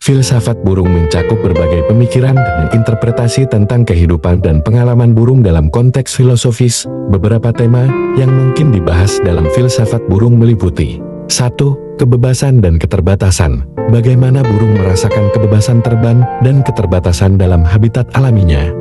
Filsafat burung mencakup berbagai pemikiran dan interpretasi tentang kehidupan dan pengalaman burung dalam konteks filosofis. Beberapa tema yang mungkin dibahas dalam filsafat burung meliputi 1. Kebebasan dan keterbatasan. Bagaimana burung merasakan kebebasan terbang dan keterbatasan dalam habitat alaminya?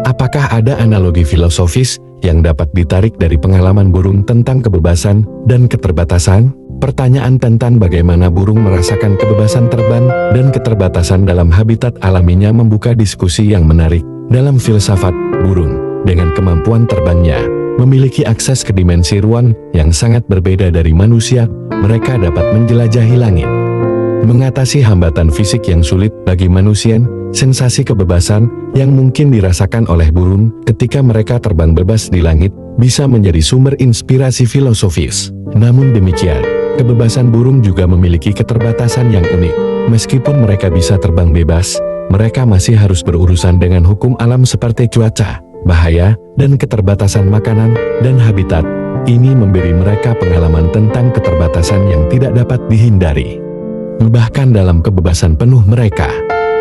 Apakah ada analogi filosofis yang dapat ditarik dari pengalaman burung tentang kebebasan dan keterbatasan? Pertanyaan tentang bagaimana burung merasakan kebebasan terbang dan keterbatasan dalam habitat alaminya membuka diskusi yang menarik dalam filsafat burung. Dengan kemampuan terbangnya, memiliki akses ke dimensi ruang yang sangat berbeda dari manusia, mereka dapat menjelajahi langit. Mengatasi hambatan fisik yang sulit bagi manusia, sensasi kebebasan yang mungkin dirasakan oleh burung ketika mereka terbang bebas di langit bisa menjadi sumber inspirasi filosofis. Namun demikian, kebebasan burung juga memiliki keterbatasan yang unik. Meskipun mereka bisa terbang bebas, mereka masih harus berurusan dengan hukum alam seperti cuaca, bahaya, dan keterbatasan makanan dan habitat. Ini memberi mereka pengalaman tentang keterbatasan yang tidak dapat dihindari. Bahkan dalam kebebasan penuh mereka,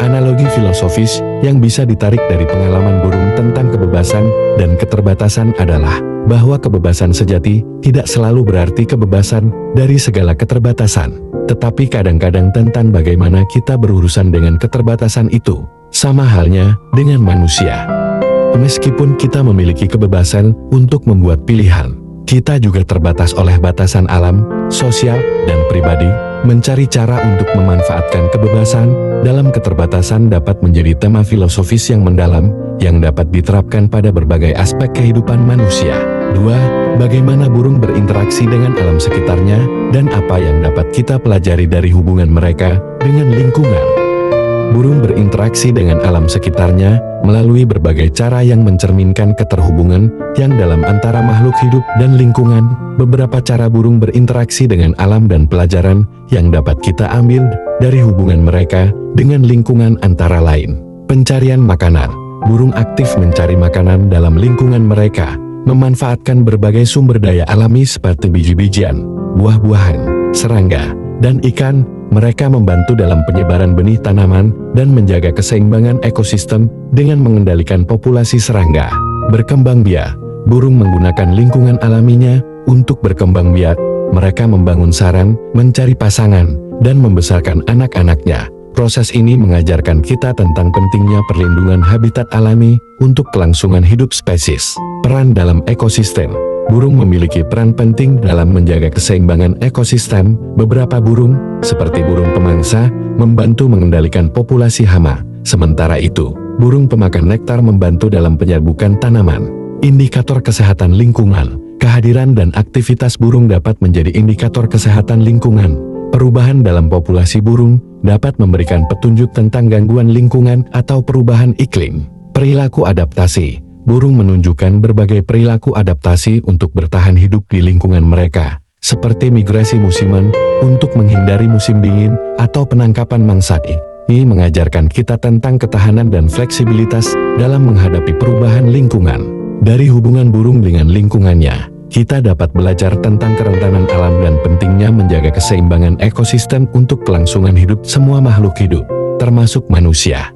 analogi filosofis yang bisa ditarik dari pengalaman burung tentang kebebasan dan keterbatasan adalah bahwa kebebasan sejati tidak selalu berarti kebebasan dari segala keterbatasan, tetapi kadang-kadang tentang bagaimana kita berurusan dengan keterbatasan itu. Sama halnya dengan manusia. Meskipun kita memiliki kebebasan untuk membuat pilihan, kita juga terbatas oleh batasan alam, sosial, dan pribadi. Mencari cara untuk memanfaatkan kebebasan dalam keterbatasan dapat menjadi tema filosofis yang mendalam, yang dapat diterapkan pada berbagai aspek kehidupan manusia. 2. Bagaimana burung berinteraksi dengan alam sekitarnya, dan apa yang dapat kita pelajari dari hubungan mereka dengan lingkungan. Burung berinteraksi dengan alam sekitarnya melalui berbagai cara yang mencerminkan keterhubungan yang dalam antara makhluk hidup dan lingkungan. Beberapa cara burung berinteraksi dengan alam dan pelajaran yang dapat kita ambil dari hubungan mereka dengan lingkungan antara lain. Pencarian makanan. Burung aktif mencari makanan dalam lingkungan mereka, memanfaatkan berbagai sumber daya alami seperti biji-bijian, buah-buahan, serangga, dan ikan. Mereka membantu dalam penyebaran benih tanaman dan menjaga keseimbangan ekosistem dengan mengendalikan populasi serangga. Berkembang biak. Burung menggunakan lingkungan alaminya untuk berkembang biak. Mereka membangun sarang, mencari pasangan, dan membesarkan anak-anaknya. Proses ini mengajarkan kita tentang pentingnya perlindungan habitat alami untuk kelangsungan hidup spesies. Peran dalam ekosistem. Burung memiliki peran penting dalam menjaga keseimbangan ekosistem. Beberapa burung, seperti burung pemangsa, membantu mengendalikan populasi hama. Sementara itu, burung pemakan nektar membantu dalam penyerbukan tanaman. Indikator kesehatan lingkungan. Kehadiran dan aktivitas burung dapat menjadi indikator kesehatan lingkungan. Perubahan dalam populasi burung dapat memberikan petunjuk tentang gangguan lingkungan atau perubahan iklim. Perilaku adaptasi. Burung menunjukkan berbagai perilaku adaptasi untuk bertahan hidup di lingkungan mereka, seperti migrasi musiman untuk menghindari musim dingin atau penangkapan mangsa. Ini mengajarkan kita tentang ketahanan dan fleksibilitas dalam menghadapi perubahan lingkungan. Dari hubungan burung dengan lingkungannya, kita dapat belajar tentang kerentanan alam dan pentingnya menjaga keseimbangan ekosistem untuk kelangsungan hidup semua makhluk hidup, termasuk manusia.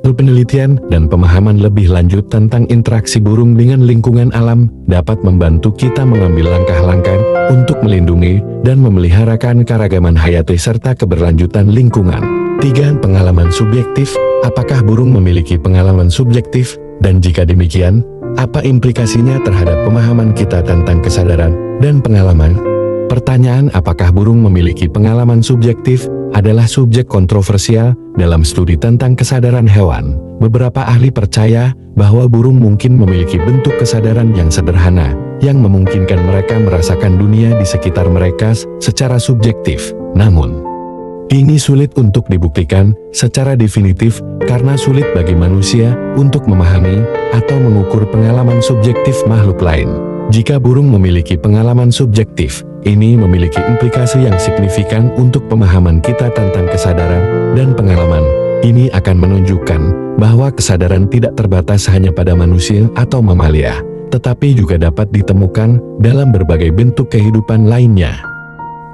Penelitian dan pemahaman lebih lanjut tentang interaksi burung dengan lingkungan alam dapat membantu kita mengambil langkah-langkah untuk melindungi dan memeliharakan keragaman hayati serta keberlanjutan lingkungan. 3. Pengalaman subjektif. Apakah burung memiliki pengalaman subjektif? Dan jika demikian, apa implikasinya terhadap pemahaman kita tentang kesadaran dan pengalaman? Pertanyaan apakah burung memiliki pengalaman subjektif adalah subjek kontroversial dalam studi tentang kesadaran hewan. Beberapa ahli percaya bahwa burung mungkin memiliki bentuk kesadaran yang sederhana, yang memungkinkan mereka merasakan dunia di sekitar mereka secara subjektif. Namun, ini sulit untuk dibuktikan secara definitif karena sulit bagi manusia untuk memahami atau mengukur pengalaman subjektif makhluk lain. Jika burung memiliki pengalaman subjektif, ini memiliki implikasi yang signifikan untuk pemahaman kita tentang kesadaran dan pengalaman. Ini akan menunjukkan bahwa kesadaran tidak terbatas hanya pada manusia atau mamalia, tetapi juga dapat ditemukan dalam berbagai bentuk kehidupan lainnya.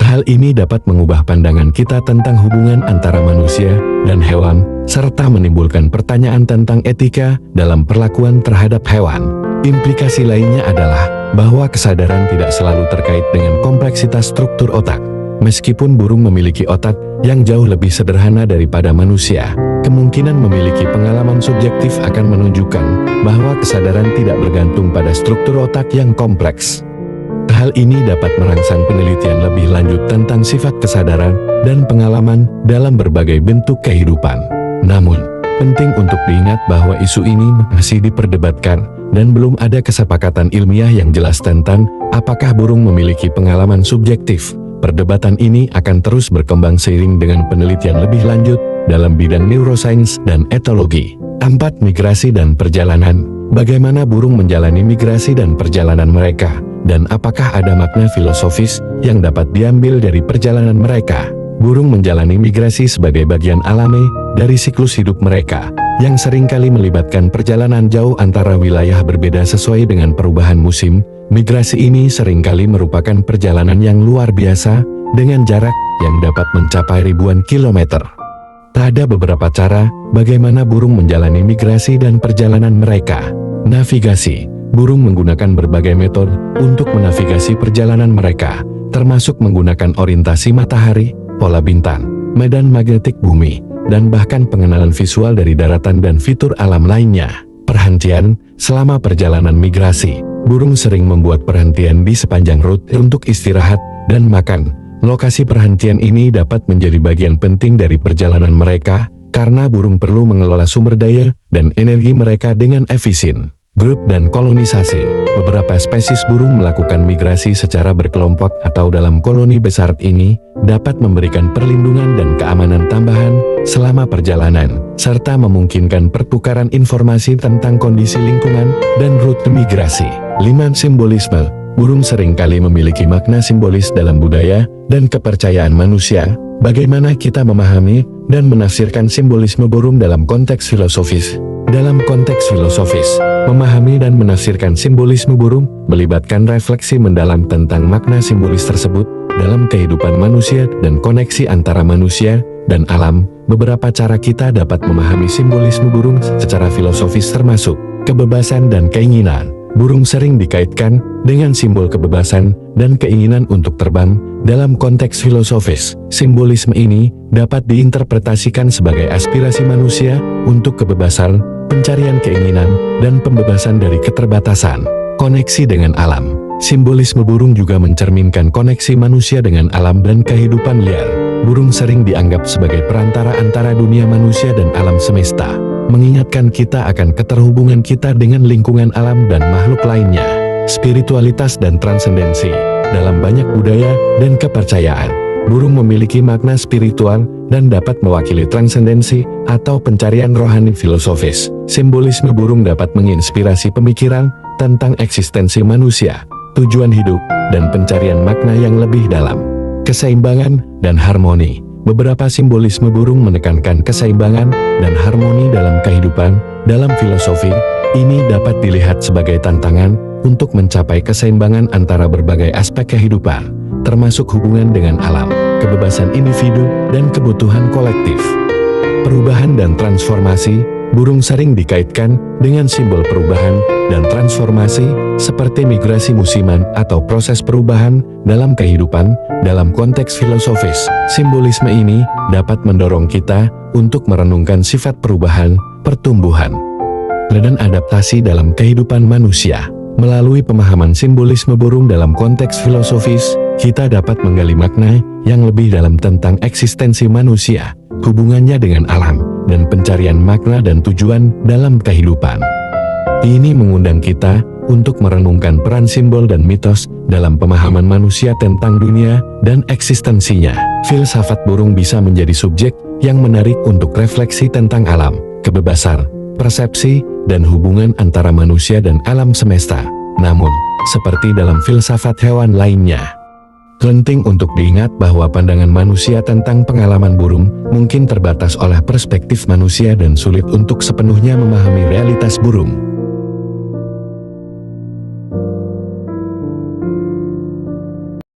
Hal ini dapat mengubah pandangan kita tentang hubungan antara manusia dan hewan, serta menimbulkan pertanyaan tentang etika dalam perlakuan terhadap hewan. Implikasi lainnya adalah bahwa kesadaran tidak selalu terkait dengan kompleksitas struktur otak. Meskipun burung memiliki otak yang jauh lebih sederhana daripada manusia, kemungkinan memiliki pengalaman subjektif akan menunjukkan bahwa kesadaran tidak bergantung pada struktur otak yang kompleks. Hal ini dapat merangsang penelitian lebih lanjut tentang sifat kesadaran dan pengalaman dalam berbagai bentuk kehidupan. Namun, penting untuk diingat bahwa isu ini masih diperdebatkan dan belum ada kesepakatan ilmiah yang jelas tentang apakah burung memiliki pengalaman subjektif. Perdebatan ini akan terus berkembang seiring dengan penelitian lebih lanjut dalam bidang neuroscience dan etologi. 4. Migrasi dan perjalanan. Bagaimana burung menjalani migrasi dan perjalanan mereka, dan apakah ada makna filosofis yang dapat diambil dari perjalanan mereka? Burung menjalani migrasi sebagai bagian alami dari siklus hidup mereka, yang seringkali melibatkan perjalanan jauh antara wilayah berbeda sesuai dengan perubahan musim. Migrasi ini seringkali merupakan perjalanan yang luar biasa, dengan jarak yang dapat mencapai ribuan kilometer. Ada beberapa cara bagaimana burung menjalani migrasi dan perjalanan mereka. Navigasi. Burung menggunakan berbagai metode untuk menavigasi perjalanan mereka, termasuk menggunakan orientasi matahari, pola bintang, medan magnetik bumi, dan bahkan pengenalan visual dari daratan dan fitur alam lainnya. Perhentian. Selama perjalanan migrasi, burung sering membuat perhentian di sepanjang rute untuk istirahat dan makan. Lokasi perhentian ini dapat menjadi bagian penting dari perjalanan mereka, karena burung perlu mengelola sumber daya dan energi mereka dengan efisien. Grup dan kolonisasi. Beberapa spesies burung melakukan migrasi secara berkelompok atau dalam koloni besar. Ini dapat memberikan perlindungan dan keamanan tambahan selama perjalanan, serta memungkinkan pertukaran informasi tentang kondisi lingkungan dan rute migrasi. 5. Simbolisme. Burung seringkali memiliki makna simbolis dalam budaya dan kepercayaan manusia. Bagaimana kita memahami dan menafsirkan simbolisme burung dalam konteks filosofis? Dalam konteks filosofis, memahami dan menafsirkan simbolisme burung melibatkan refleksi mendalam tentang makna simbolis tersebut dalam kehidupan manusia dan koneksi antara manusia dan alam. Beberapa cara kita dapat memahami simbolisme burung secara filosofis termasuk kebebasan dan keinginan. Burung sering dikaitkan dengan simbol kebebasan dan keinginan untuk terbang. Dalam konteks filosofis, simbolisme ini dapat diinterpretasikan sebagai aspirasi manusia untuk kebebasan, pencarian keinginan, dan pembebasan dari keterbatasan. Koneksi dengan alam. Simbolisme burung juga mencerminkan koneksi manusia dengan alam dan kehidupan liar. Burung sering dianggap sebagai perantara antara dunia manusia dan alam semesta, mengingatkan kita akan keterhubungan kita dengan lingkungan alam dan makhluk lainnya. Spiritualitas dan transendensi. Dalam banyak budaya dan kepercayaan, burung memiliki makna spiritual dan dapat mewakili transendensi atau pencarian rohani filosofis. Simbolisme burung dapat menginspirasi pemikiran tentang eksistensi manusia, tujuan hidup, dan pencarian makna yang lebih dalam. Keseimbangan dan harmoni. Beberapa simbolisme burung menekankan keseimbangan dan harmoni dalam kehidupan. Dalam filosofi, ini dapat dilihat sebagai tantangan untuk mencapai keseimbangan antara berbagai aspek kehidupan, termasuk hubungan dengan alam, kebebasan individu, dan kebutuhan kolektif. Perubahan dan transformasi. Burung sering dikaitkan dengan simbol perubahan dan transformasi, seperti migrasi musiman atau proses perubahan dalam kehidupan. Dalam konteks filosofis, simbolisme ini dapat mendorong kita untuk merenungkan sifat perubahan, pertumbuhan, dan adaptasi dalam kehidupan manusia. Melalui pemahaman simbolisme burung dalam konteks filosofis, kita dapat menggali makna yang lebih dalam tentang eksistensi manusia, hubungannya dengan alam, dan pencarian makna dan tujuan dalam kehidupan. Ini mengundang kita untuk merenungkan peran simbol dan mitos dalam pemahaman manusia tentang dunia dan eksistensinya. Filsafat burung bisa menjadi subjek yang menarik untuk refleksi tentang alam, kebebasan, persepsi, dan hubungan antara manusia dan alam semesta. Namun, seperti dalam filsafat hewan lainnya, penting untuk diingat bahwa pandangan manusia tentang pengalaman burung mungkin terbatas oleh perspektif manusia dan sulit untuk sepenuhnya memahami realitas burung.